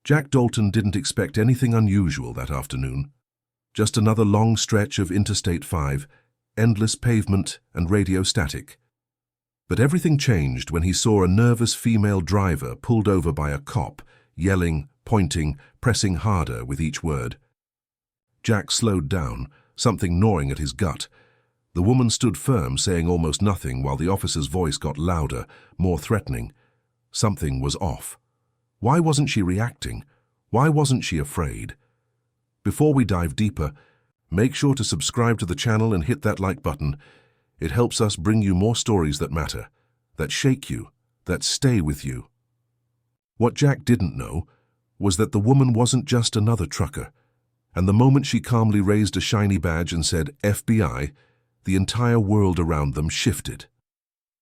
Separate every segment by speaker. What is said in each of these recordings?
Speaker 1: Jack Dalton didn't expect anything unusual that afternoon. Just another long stretch of Interstate 5, endless pavement and radio static. But everything changed when he saw a nervous female driver pulled over by a cop, yelling, pointing, pressing harder with each word. Jack slowed down, something gnawing at his gut. The woman stood firm, saying almost nothing, while the officer's voice got louder, more threatening. Something was off. Why wasn't she reacting? Why wasn't she afraid? Before we dive deeper, make sure to subscribe to the channel and hit that like button. It helps us bring you more stories that matter, that shake you, that stay with you. What Jack didn't know was that the woman wasn't just another trucker, and the moment she calmly raised a shiny badge and said FBI, the entire world around them shifted.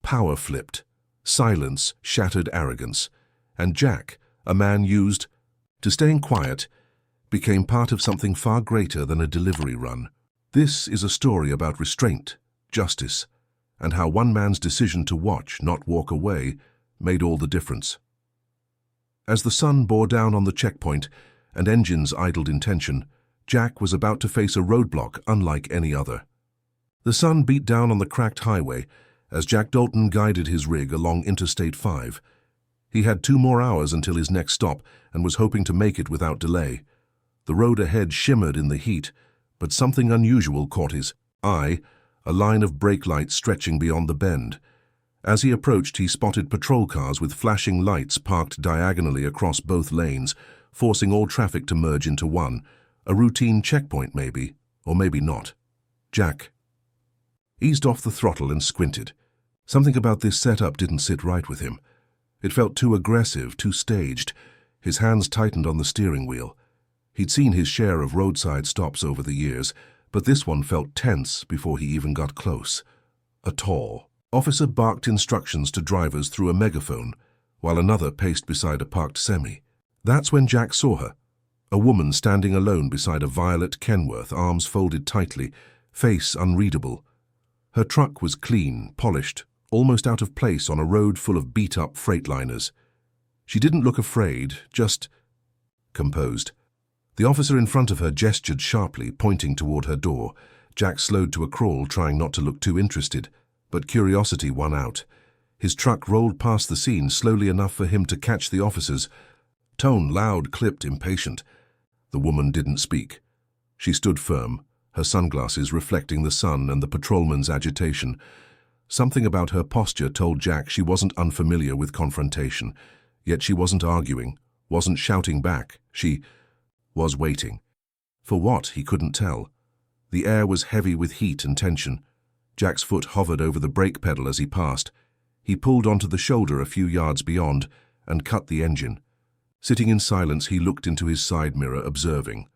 Speaker 1: Power flipped, silence shattered arrogance, and Jack, a man used to staying quiet, became part of something far greater than a delivery run. This is a story about restraint, justice, and how one man's decision to watch, not walk away, made all the difference. As the sun bore down on the checkpoint and engines idled in tension, Jack was about to face a roadblock unlike any other. The sun beat down on the cracked highway as Jack Dalton guided his rig along Interstate 5. He had 2 more hours until his next stop and was hoping to make it without delay. The road ahead shimmered in the heat, but something unusual caught his eye, a line of brake lights stretching beyond the bend. As he approached, he spotted patrol cars with flashing lights parked diagonally across both lanes, forcing all traffic to merge into one. A routine checkpoint maybe, or maybe not. Jack eased off the throttle and squinted. Something about this setup didn't sit right with him. It felt too aggressive, too staged. His hands tightened on the steering wheel. He'd seen his share of roadside stops over the years, but this one felt tense before he even got close. A tall officer barked instructions to drivers through a megaphone, while another paced beside a parked semi. That's when Jack saw her. A woman standing alone beside a violet Kenworth, arms folded tightly, face unreadable. Her truck was clean, polished, almost out of place on a road full of beat-up freightliners. She didn't look afraid, just composed. The officer in front of her gestured sharply, pointing toward her door. Jack slowed to a crawl, trying not to look too interested, but curiosity won out. His truck rolled past the scene slowly enough for him to catch the officer's tone, loud, clipped, impatient. The woman didn't speak. She stood firm, her sunglasses reflecting the sun and the patrolman's agitation. Something about her posture told Jack she wasn't unfamiliar with confrontation, yet she wasn't arguing, wasn't shouting back. She was waiting. For what, he couldn't tell. The air was heavy with heat and tension. Jack's foot hovered over the brake pedal as he passed. He pulled onto the shoulder a few yards beyond and cut the engine. Sitting in silence, he looked into his side mirror, observing.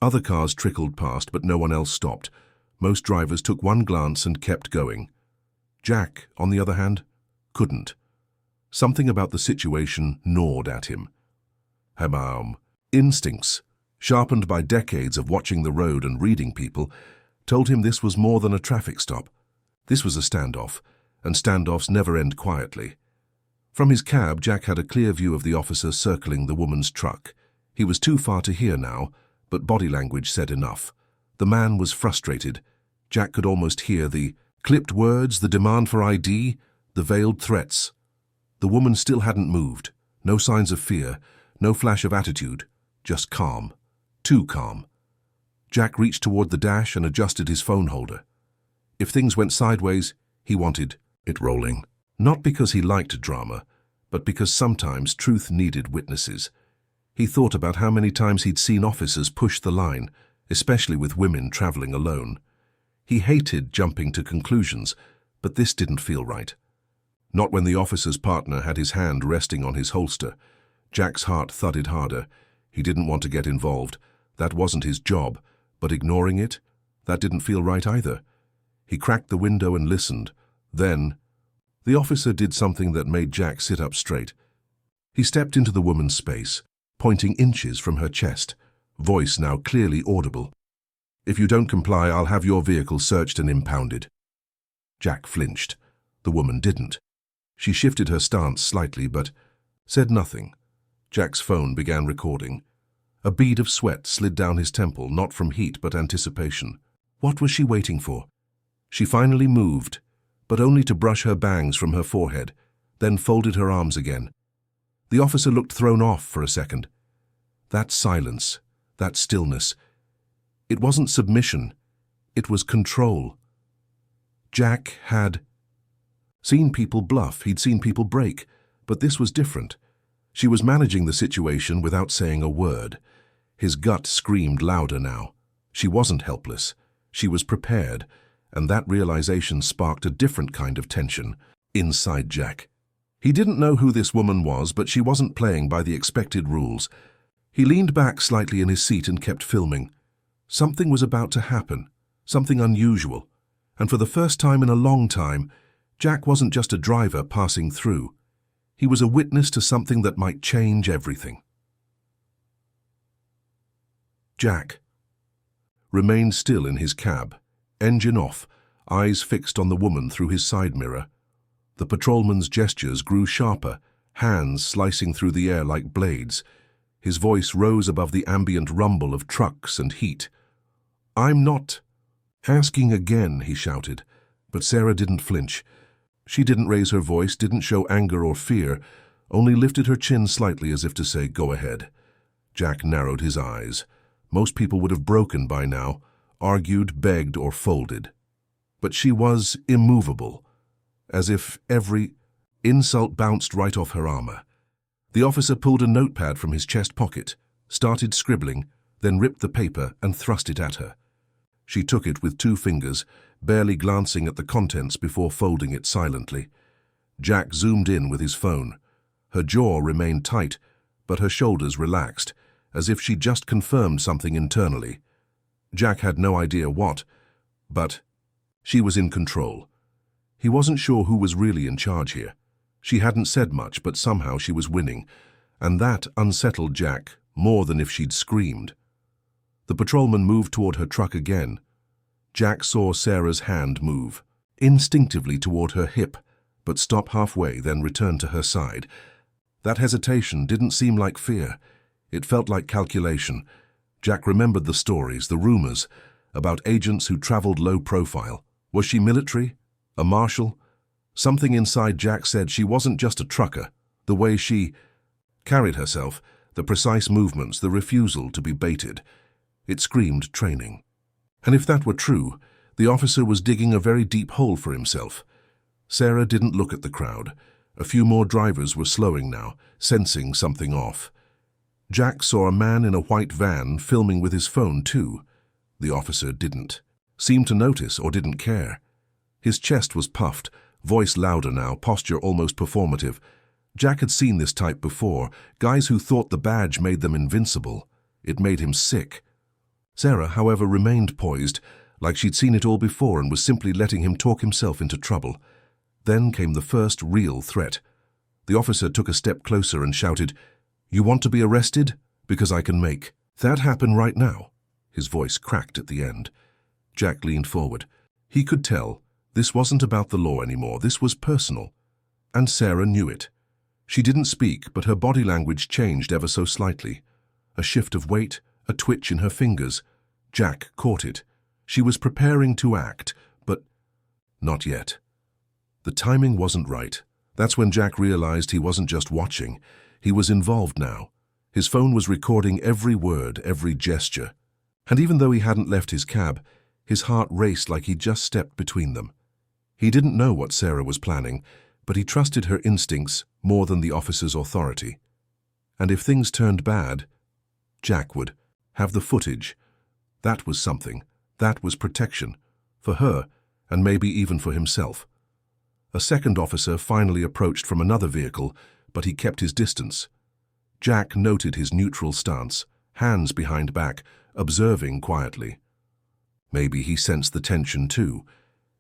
Speaker 1: Other cars trickled past, but no one else stopped. Most drivers took one glance and kept going. Jack, on the other hand, couldn't. Something about the situation gnawed at him. Instincts, sharpened by decades of watching the road and reading people, told him this was more than a traffic stop. This was a standoff, and standoffs never end quietly. From his cab, Jack had a clear view of the officer circling the woman's truck. He was too far to hear now, but body language said enough. The man was frustrated. Jack could almost hear the clipped words, the demand for ID, the veiled threats. The woman still hadn't moved. No signs of fear, no flash of attitude, just calm. Too calm. Jack reached toward the dash and adjusted his phone holder. If things went sideways, he wanted it rolling. Not because he liked drama, but because sometimes truth needed witnesses. He thought about how many times he'd seen officers push the line, especially with women traveling alone. He hated jumping to conclusions, but this didn't feel right. Not when the officer's partner had his hand resting on his holster. Jack's heart thudded harder. He didn't want to get involved. That wasn't his job, but ignoring it, that didn't feel right either. He cracked the window and listened. Then, the officer did something that made Jack sit up straight. He stepped into the woman's space, pointing inches from her chest, voice now clearly audible. "If you don't comply, I'll have your vehicle searched and impounded." Jack flinched. The woman didn't. She shifted her stance slightly, but said nothing. Jack's phone began recording. A bead of sweat slid down his temple, not from heat but anticipation. What was she waiting for? She finally moved, but only to brush her bangs from her forehead, then folded her arms again. The officer looked thrown off for a second. That silence, that stillness. It wasn't submission, it was control. Jack had seen people bluff, he'd seen people break, but this was different. She was managing the situation without saying a word. His gut screamed louder now. She wasn't helpless. She was prepared, and that realization sparked a different kind of tension inside Jack. He didn't know who this woman was, but she wasn't playing by the expected rules. He leaned back slightly in his seat and kept filming. Something was about to happen, something unusual, and for the first time in a long time, Jack wasn't just a driver passing through. He was a witness to something that might change everything. Jack remained still in his cab, engine off, eyes fixed on the woman through his side mirror. The patrolman's gestures grew sharper, hands slicing through the air like blades. His voice rose above the ambient rumble of trucks and heat. "I'm not asking again," he shouted, but Sarah didn't flinch. She didn't raise her voice, didn't show anger or fear, only lifted her chin slightly as if to say, "Go ahead." Jack narrowed his eyes. Most people would have broken by now, argued, begged, or folded. But she was immovable, as if every insult bounced right off her armor. The officer pulled a notepad from his chest pocket, started scribbling, then ripped the paper and thrust it at her. She took it with 2 fingers, barely glancing at the contents before folding it silently. Jack zoomed in with his phone. Her jaw remained tight, but her shoulders relaxed, as if she just confirmed something internally. Jack had no idea what, but she was in control. He wasn't sure who was really in charge here. She hadn't said much, but somehow she was winning, and that unsettled Jack more than if she'd screamed. The patrolman moved toward her truck again. Jack saw Sarah's hand move, instinctively toward her hip, but stop halfway, then return to her side. That hesitation didn't seem like fear. It felt like calculation. Jack remembered the stories, the rumors, about agents who traveled low profile. Was she military? A marshal? Something inside Jack said she wasn't just a trucker. The way she carried herself, the precise movements, the refusal to be baited. It screamed training. And if that were true, the officer was digging a very deep hole for himself. Sarah didn't look at the crowd. A few more drivers were slowing now, sensing something off. Jack saw a man in a white van filming with his phone too. The officer didn't seem to notice or didn't care. His chest was puffed, voice louder now, posture almost performative. Jack had seen this type before, guys who thought the badge made them invincible. It made him sick. Sarah, however, remained poised, like she'd seen it all before and was simply letting him talk himself into trouble. Then came the first real threat. The officer took a step closer and shouted, "You want to be arrested? Because I can make that happen right now." His voice cracked at the end. Jack leaned forward. He could tell this wasn't about the law anymore. This was personal. And Sarah knew it. She didn't speak, but her body language changed ever so slightly. A shift of weight, a twitch in her fingers. Jack caught it. She was preparing to act, but not yet. The timing wasn't right. That's when Jack realized he wasn't just watching. He was involved now. His phone was recording every word, every gesture. And even though he hadn't left his cab, his heart raced like he'd just stepped between them. He didn't know what Sarah was planning, but he trusted her instincts more than the officer's authority. And if things turned bad, Jack would have the footage. That was something. That was protection. For her, and maybe even for himself. A second officer finally approached from another vehicle, but he kept his distance. Jack noted his neutral stance, hands behind back, observing quietly. Maybe he sensed the tension too.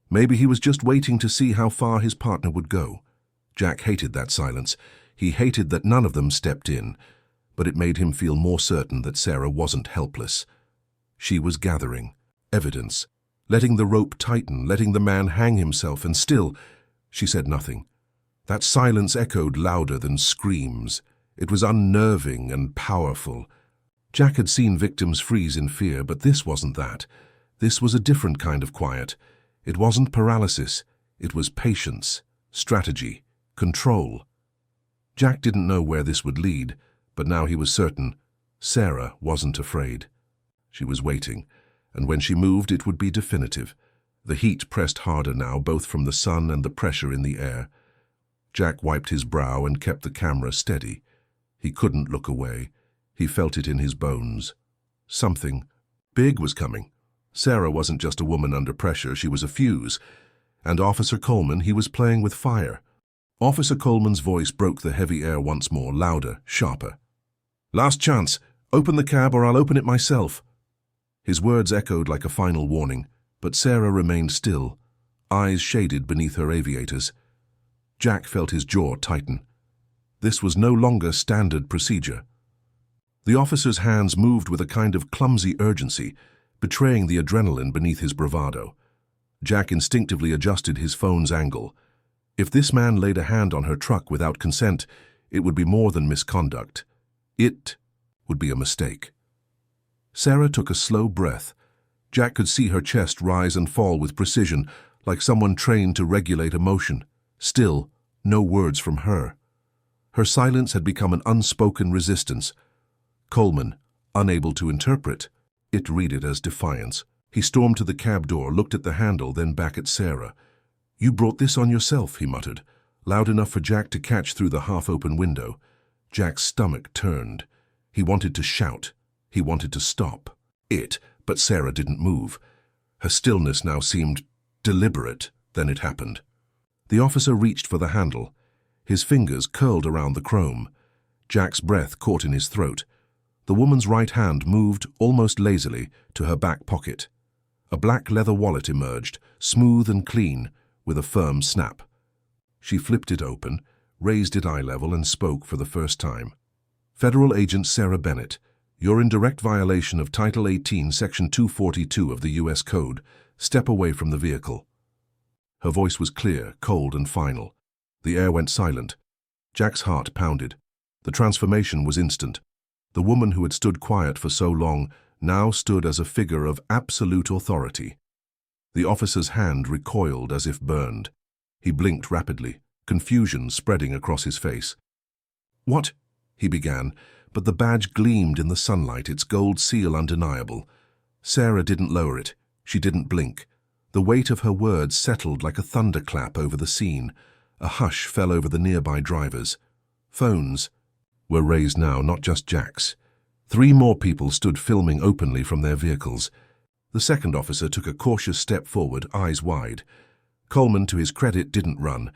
Speaker 1: Maybe he was just waiting to see how far his partner would go. Jack hated that silence. He hated that none of them stepped in, but it made him feel more certain that Sarah wasn't helpless. She was gathering evidence, letting the rope tighten, letting the man hang himself, and still, she said nothing. That silence echoed louder than screams. It was unnerving and powerful. Jack had seen victims freeze in fear, but this wasn't that. This was a different kind of quiet. It wasn't paralysis. It was patience, strategy, control. Jack didn't know where this would lead, but now he was certain. Sarah wasn't afraid. She was waiting, and when she moved, it would be definitive. The heat pressed harder now, both from the sun and the pressure in the air. Jack wiped his brow and kept the camera steady. He couldn't look away. He felt it in his bones. Something big was coming. Sarah wasn't just a woman under pressure, she was a fuse. And Officer Coleman, he was playing with fire. Officer Coleman's voice broke the heavy air once more, louder, sharper. "Last chance. Open the cab or I'll open it myself." His words echoed like a final warning, but Sarah remained still, eyes shaded beneath her aviators. Jack felt his jaw tighten. This was no longer standard procedure. The officer's hands moved with a kind of clumsy urgency, betraying the adrenaline beneath his bravado. Jack instinctively adjusted his phone's angle. If this man laid a hand on her truck without consent, it would be more than misconduct. It would be a mistake. Sarah took a slow breath. Jack could see her chest rise and fall with precision, like someone trained to regulate emotion. Still, no words from her. Her silence had become an unspoken resistance. Coleman, unable to interpret, it read it as defiance. He stormed to the cab door, looked at the handle, then back at Sarah. "You brought this on yourself," he muttered, loud enough for Jack to catch through the half-open window. Jack's stomach turned. He wanted to shout. He wanted to stop it, but Sarah didn't move. Her stillness now seemed deliberate. Then it happened. The officer reached for the handle. His fingers curled around the chrome. Jack's breath caught in his throat. The woman's right hand moved, almost lazily, to her back pocket. A black leather wallet emerged, smooth and clean, with a firm snap. She flipped it open, raised it eye level, and spoke for the first time. "Federal Agent Sarah Bennett, you're in direct violation of Title 18, Section 242 of the U.S. Code. Step away from the vehicle." Her voice was clear, cold, and final. The air went silent. Jack's heart pounded. The transformation was instant. The woman who had stood quiet for so long now stood as a figure of absolute authority. The officer's hand recoiled as if burned. He blinked rapidly, confusion spreading across his face. "What?" he began, but the badge gleamed in the sunlight, its gold seal undeniable. Sarah didn't lower it. She didn't blink. The weight of her words settled like a thunderclap over the scene. A hush fell over the nearby drivers. Phones were raised now, not just Jack's. 3 more people stood filming openly from their vehicles. The second officer took a cautious step forward, eyes wide. Coleman, to his credit, didn't run,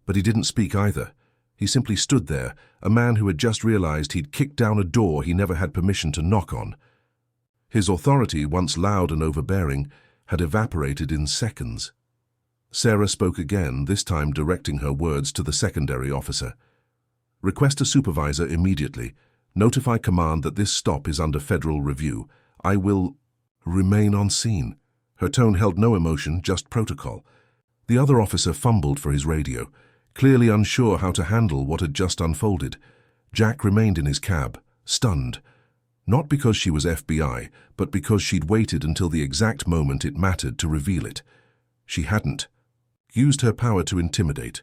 Speaker 1: but he didn't speak either. He simply stood there, a man who had just realized he'd kicked down a door he never had permission to knock on. His authority, once loud and overbearing, had evaporated in seconds. Sarah spoke again, this time directing her words to the secondary officer. "Request a supervisor immediately. Notify command that this stop is under federal review. I will remain on scene." Her tone held no emotion, just protocol. The other officer fumbled for his radio, clearly unsure how to handle what had just unfolded. Jack remained in his cab, stunned. Not because she was FBI, but because she'd waited until the exact moment it mattered to reveal it. She hadn't used her power to intimidate.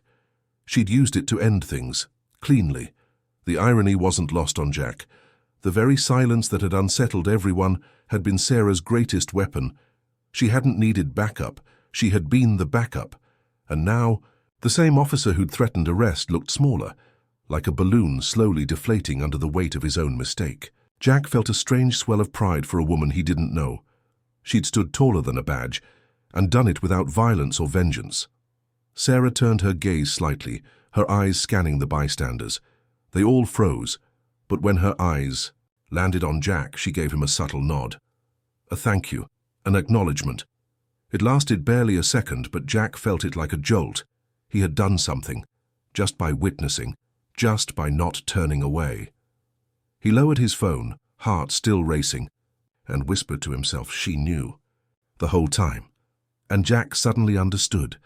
Speaker 1: She'd used it to end things, cleanly. The irony wasn't lost on Jack. The very silence that had unsettled everyone had been Sarah's greatest weapon. She hadn't needed backup. She had been the backup. And now, the same officer who'd threatened arrest looked smaller, like a balloon slowly deflating under the weight of his own mistake. Jack felt a strange swell of pride for a woman he didn't know. She'd stood taller than a badge, and done it without violence or vengeance. Sarah turned her gaze slightly, her eyes scanning the bystanders. They all froze, but when her eyes landed on Jack, she gave him a subtle nod. A thank you, an acknowledgement. It lasted barely a second, but Jack felt it like a jolt. He had done something, just by witnessing, just by not turning away. He lowered his phone, heart still racing, and whispered to himself she knew. The whole time. And Jack suddenly understood.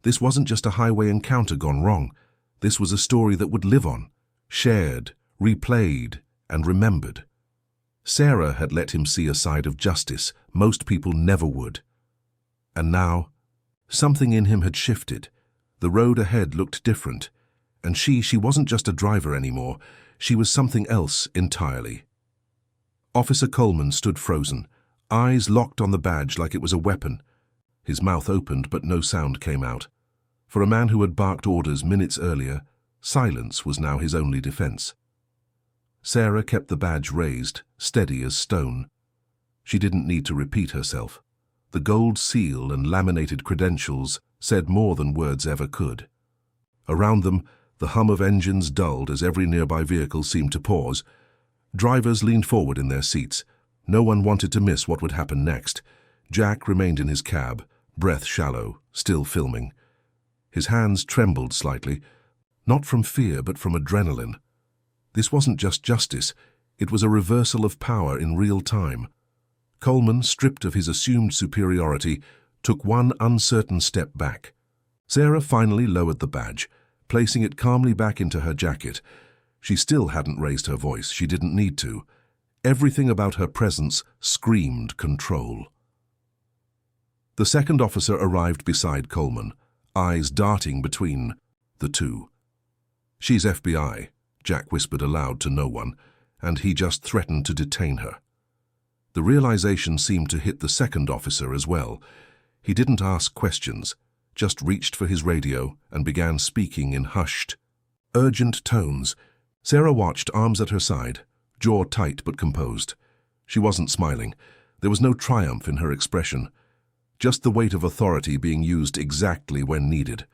Speaker 1: This wasn't just a highway encounter gone wrong. This was a story that would live on, shared, replayed, and remembered. Sarah had let him see a side of justice most people never would. And now, something in him had shifted. The road ahead looked different, and she wasn't just a driver anymore, she was something else entirely. Officer Coleman stood frozen, eyes locked on the badge like it was a weapon. His mouth opened, but no sound came out. For a man who had barked orders minutes earlier, silence was now his only defense. Sarah kept the badge raised, steady as stone. She didn't need to repeat herself. The gold seal and laminated credentials said more than words ever could. Around them, the hum of engines dulled as every nearby vehicle seemed to pause. Drivers leaned forward in their seats. No one wanted to miss what would happen next. Jack remained in his cab, breath shallow, still filming. His hands trembled slightly, not from fear but from adrenaline. This wasn't just justice, it was a reversal of power in real time. Coleman, stripped of his assumed superiority, took one uncertain step back. Sarah finally lowered the badge, placing it calmly back into her jacket. She still hadn't raised her voice, she didn't need to. Everything about her presence screamed control. The second officer arrived beside Coleman, eyes darting between the two. "She's FBI," Jack whispered aloud to no one, and he just threatened to detain her. The realization seemed to hit the second officer as well. He didn't ask questions, just reached for his radio and began speaking in hushed, urgent tones. Sarah watched, arms at her side, jaw tight but composed. She wasn't smiling. There was no triumph in her expression, just the weight of authority being used exactly when needed.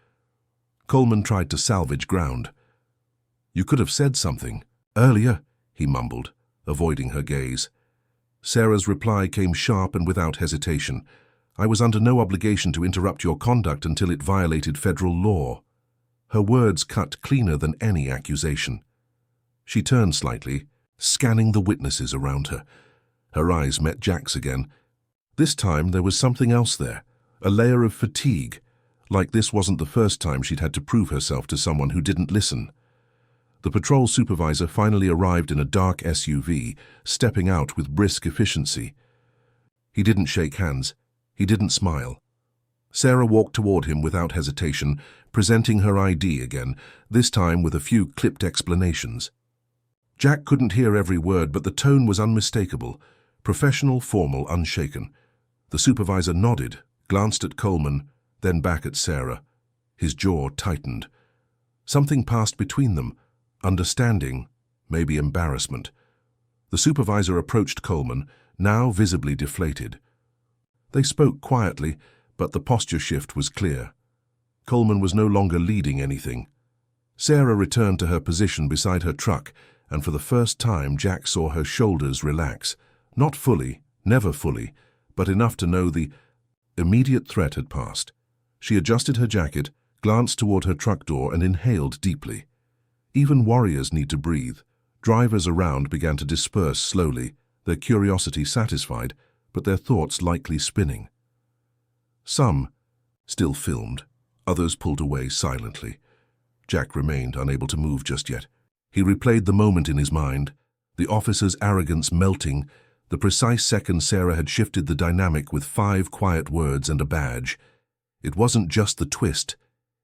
Speaker 1: Coleman tried to salvage ground. "You could have said something earlier," he mumbled, avoiding her gaze. Sarah's reply came sharp and without hesitation. "I was under no obligation to interrupt your conduct until it violated federal law." Her words cut cleaner than any accusation. She turned slightly, scanning the witnesses around her. Her eyes met Jack's again. This time there was something else there, a layer of fatigue, like this wasn't the first time she'd had to prove herself to someone who didn't listen. The patrol supervisor finally arrived in a dark SUV, stepping out with brisk efficiency. He didn't shake hands. He didn't smile. Sarah walked toward him without hesitation, presenting her ID again, this time with a few clipped explanations. Jack couldn't hear every word, but the tone was unmistakable, professional, formal, unshaken. The supervisor nodded, glanced at Coleman, then back at Sarah. His jaw tightened. Something passed between them, understanding, maybe embarrassment. The supervisor approached Coleman, now visibly deflated. They spoke quietly, but the posture shift was clear. Coleman was no longer leading anything. Sarah returned to her position beside her truck, and for the first time Jack saw her shoulders relax. Not fully, never fully, but enough to know the immediate threat had passed. She adjusted her jacket, glanced toward her truck door, and inhaled deeply. Even warriors need to breathe. Drivers around began to disperse slowly, their curiosity satisfied, but their thoughts lightly spinning. Some still filmed, others pulled away silently. Jack remained unable to move just yet. He replayed the moment in his mind, the officer's arrogance melting, the precise second Sarah had shifted the dynamic with 5 quiet words and a badge. It wasn't just the twist,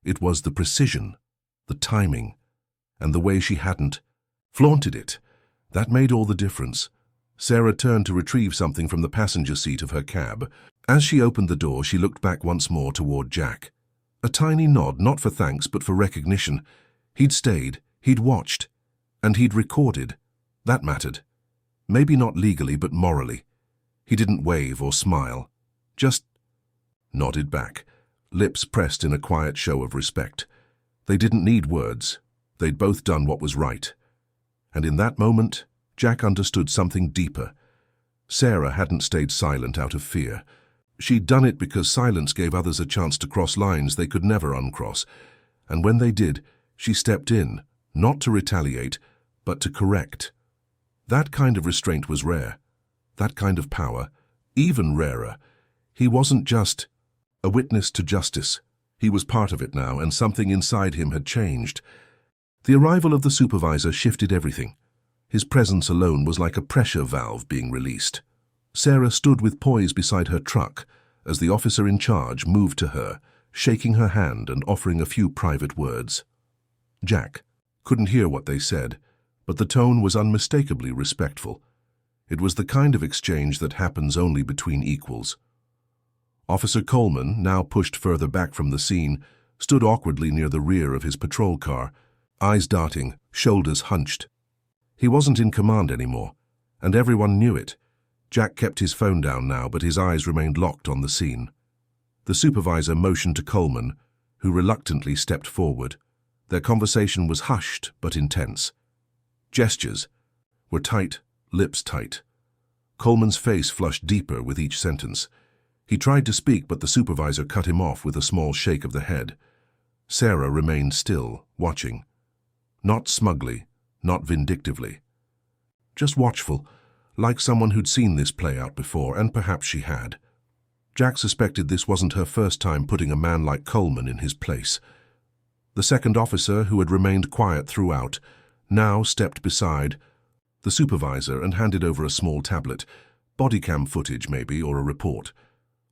Speaker 1: it was the precision, the timing, and the way she hadn't flaunted it. That made all the difference. Sarah turned to retrieve something from the passenger seat of her cab. As she opened the door, she looked back once more toward Jack. A tiny nod, not for thanks, but for recognition. He'd stayed, he'd watched, and he'd recorded. That mattered. Maybe not legally, but morally. He didn't wave or smile, just nodded back, lips pressed in a quiet show of respect. They didn't need words. They'd both done what was right. And in that moment, Jack understood something deeper. Sarah hadn't stayed silent out of fear. She'd done it because silence gave others a chance to cross lines they could never uncross. And when they did, she stepped in, not to retaliate, but to correct. That kind of restraint was rare. That kind of power, even rarer. He wasn't just a witness to justice. He was part of it now, and something inside him had changed. The arrival of the supervisor shifted everything. His presence alone was like a pressure valve being released. Sarah stood with poise beside her truck as the officer in charge moved to her, shaking her hand and offering a few private words. Jack couldn't hear what they said, but the tone was unmistakably respectful. It was the kind of exchange that happens only between equals. Officer Coleman, now pushed further back from the scene, stood awkwardly near the rear of his patrol car, eyes darting, shoulders hunched. He wasn't in command anymore, and everyone knew it. Jack kept his phone down now, but his eyes remained locked on the scene. The supervisor motioned to Coleman, who reluctantly stepped forward. Their conversation was hushed but intense. Gestures were tight, lips tight. Coleman's face flushed deeper with each sentence. He tried to speak, but the supervisor cut him off with a small shake of the head. Sarah remained still, watching. Not smugly, not vindictively. Just watchful, like someone who'd seen this play out before, and perhaps she had. Jack suspected this wasn't her first time putting a man like Coleman in his place. The second officer, who had remained quiet throughout, now stepped beside the supervisor and handed over a small tablet, bodycam footage maybe, or a report.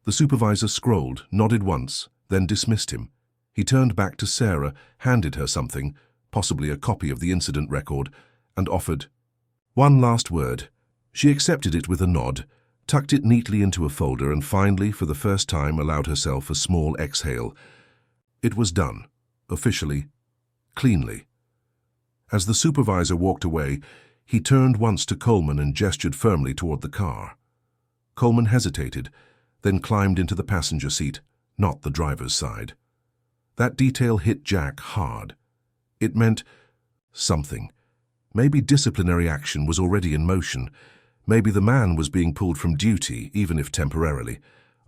Speaker 1: The supervisor scrolled, nodded once, then dismissed him. He turned back to Sarah, handed her something, possibly a copy of the incident record, and offered one last word. She accepted it with a nod, tucked it neatly into a folder, and finally, for the first time, allowed herself a small exhale. It was done, officially, cleanly. As the supervisor walked away, he turned once to Coleman and gestured firmly toward the car. Coleman hesitated, then climbed into the passenger seat, not the driver's side. That detail hit Jack hard. It meant something. Maybe disciplinary action was already in motion. Maybe the man was being pulled from duty, even if temporarily.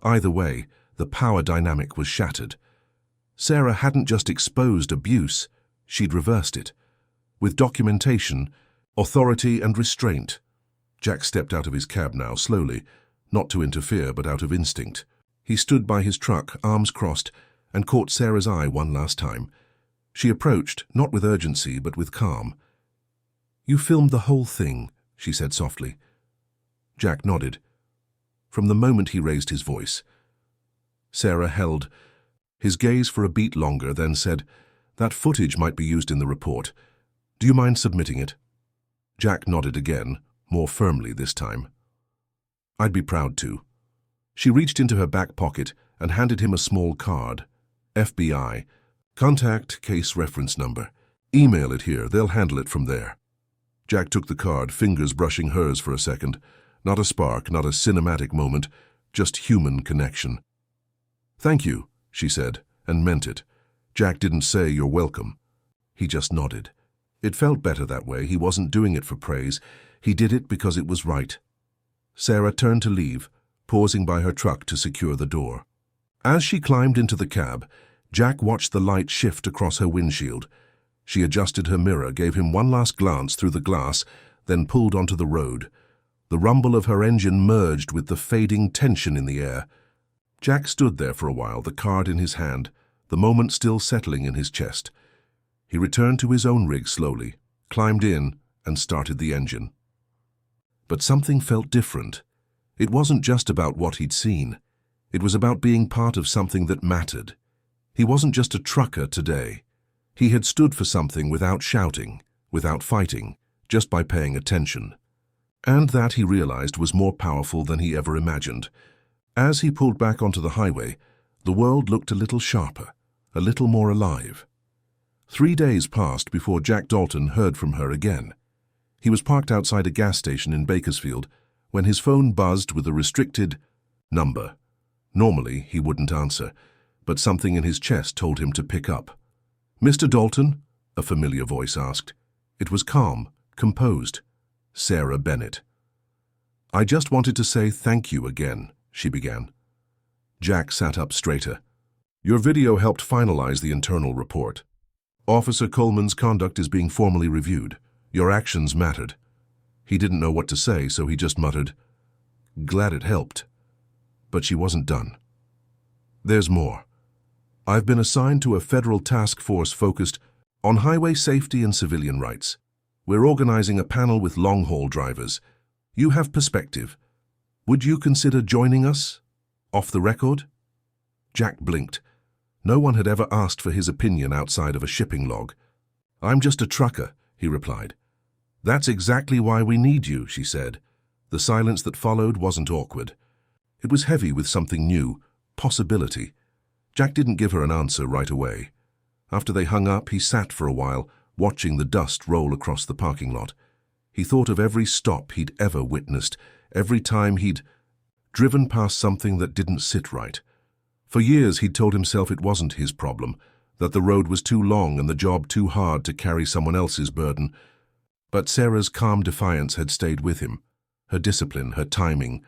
Speaker 1: Either way, the power dynamic was shattered. Sarah hadn't just exposed abuse, she'd reversed it. With documentation, authority and restraint. Jack stepped out of his cab now, slowly, not to interfere but out of instinct. He stood by his truck, arms crossed, and caught Sarah's eye one last time. She approached, not with urgency but with calm. "You filmed the whole thing," she said softly. Jack nodded. From the moment he raised his voice. Sarah held his gaze for a beat longer, then said, "That footage might be used in the report. Do you mind submitting it?" Jack nodded again, more firmly this time. "I'd be proud to." She reached into her back pocket and handed him a small card. FBI. Contact case reference number. Email it here, they'll handle it from there. Jack took the card, fingers brushing hers for a second. Not a spark, not a cinematic moment, just human connection. "Thank you," she said, and meant it. Jack didn't say "you're welcome." He just nodded. It felt better that way. He wasn't doing it for praise. He did it because it was right. Sarah turned to leave, pausing by her truck to secure the door. As she climbed into the cab, Jack watched the light shift across her windshield. She adjusted her mirror, gave him one last glance through the glass, then pulled onto the road. The rumble of her engine merged with the fading tension in the air. Jack stood there for a while, the card in his hand, the moment still settling in his chest. He returned to his own rig slowly, climbed in, and started the engine. But something felt different. It wasn't just about what he'd seen. It was about being part of something that mattered. He wasn't just a trucker today. He had stood for something without shouting, without fighting, just by paying attention. And that, he realized, was more powerful than he ever imagined. As he pulled back onto the highway, the world looked a little sharper, a little more alive. 3 days passed before Jack Dalton heard from her again. He was parked outside a gas station in Bakersfield when his phone buzzed with a restricted number. Normally, he wouldn't answer, but something in his chest told him to pick up. "Mr. Dalton?" a familiar voice asked. It was calm, composed. Sarah Bennett. "I just wanted to say thank you again," she began. Jack sat up straighter. "Your video helped finalize the internal report. Officer Coleman's conduct is being formally reviewed. Your actions mattered." He didn't know what to say, so he just muttered, "Glad it helped." But she wasn't done. "There's more. I've been assigned to a federal task force focused on highway safety and civilian rights. We're organizing a panel with long-haul drivers. You have perspective. Would you consider joining us? Off the record? Jack blinked. No one had ever asked for his opinion outside of a shipping log. I'm just a trucker, he replied. That's exactly why we need you, she said. The silence that followed wasn't awkward. It was heavy with something new, possibility. Jack didn't give her an answer right away. After they hung up, he sat for a while, watching the dust roll across the parking lot. He thought of every stop he'd ever witnessed, every time he'd driven past something that didn't sit right. For years he'd told himself it wasn't his problem, that the road was too long and the job too hard to carry someone else's burden. But Sarah's calm defiance had stayed with him. Her discipline, her timing,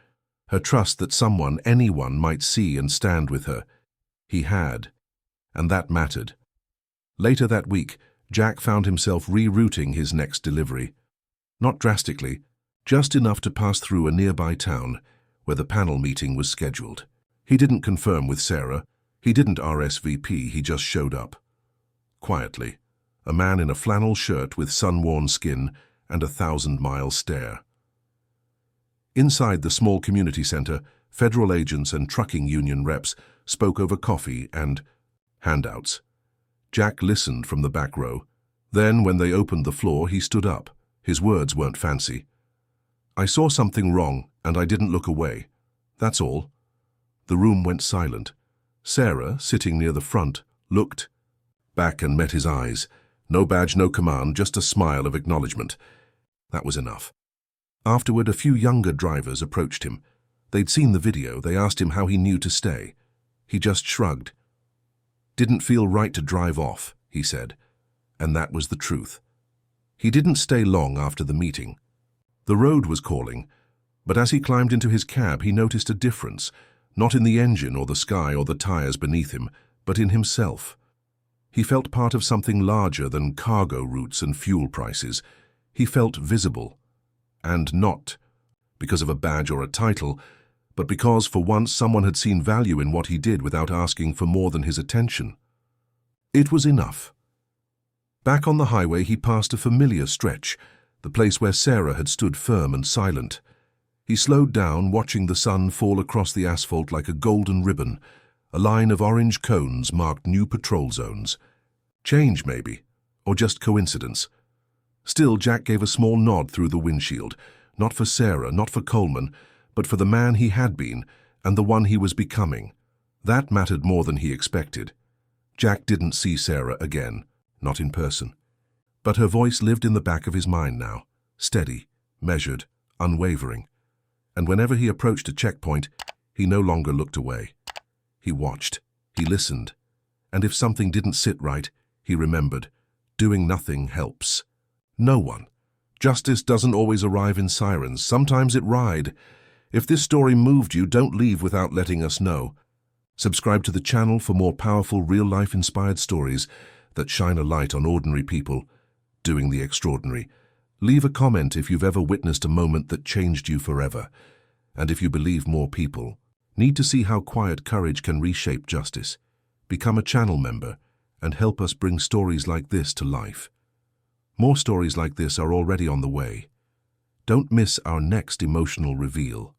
Speaker 1: her trust that someone, anyone, might see and stand with her. He had, and that mattered. Later that week, Jack found himself rerouting his next delivery. Not drastically, just enough to pass through a nearby town where the panel meeting was scheduled. He didn't confirm with Sarah. He didn't RSVP, he just showed up. Quietly, a man in a flannel shirt with sun-worn skin and a 1,000-mile stare. Inside the small community center, federal agents and trucking union reps spoke over coffee and handouts. Jack listened from the back row. Then, when they opened the floor, he stood up. His words weren't fancy. I saw something wrong, and I didn't look away. That's all. The room went silent. Sarah, sitting near the front, looked back and met his eyes. No badge, no command, just a smile of acknowledgement. That was enough. Afterward, a few younger drivers approached him. They'd seen the video. They asked him how he knew to stay. He just shrugged. Didn't feel right to drive off, he said. And that was the truth. He didn't stay long after the meeting. The road was calling, but as he climbed into his cab, he noticed a difference, not in the engine or the sky or the tires beneath him, but in himself. He felt part of something larger than cargo routes and fuel prices. He felt visible. And not because of a badge or a title, but because for once someone had seen value in what he did without asking for more than his attention. It was enough. Back on the highway, he passed a familiar stretch, the place where Sarah had stood firm and silent. He slowed down, watching the sun fall across the asphalt like a golden ribbon. A line of orange cones marked new patrol zones. Change, maybe, or just coincidence. Still, Jack gave a small nod through the windshield, not for Sarah, not for Coleman, but for the man he had been and the one he was becoming. That mattered more than he expected. Jack didn't see Sarah again, not in person. But her voice lived in the back of his mind now, steady, measured, unwavering. And whenever he approached a checkpoint, he no longer looked away. He watched, he listened, and if something didn't sit right, he remembered, doing nothing helps. No one. Justice doesn't always arrive in sirens. Sometimes it ride. If this story moved you, don't leave without letting us know. Subscribe to the channel for more powerful real-life inspired stories that shine a light on ordinary people doing the extraordinary. Leave a comment if you've ever witnessed a moment that changed you forever. And if you believe more people need to see how quiet courage can reshape justice, become a channel member and help us bring stories like this to life. More stories like this are already on the way. Don't miss our next emotional reveal.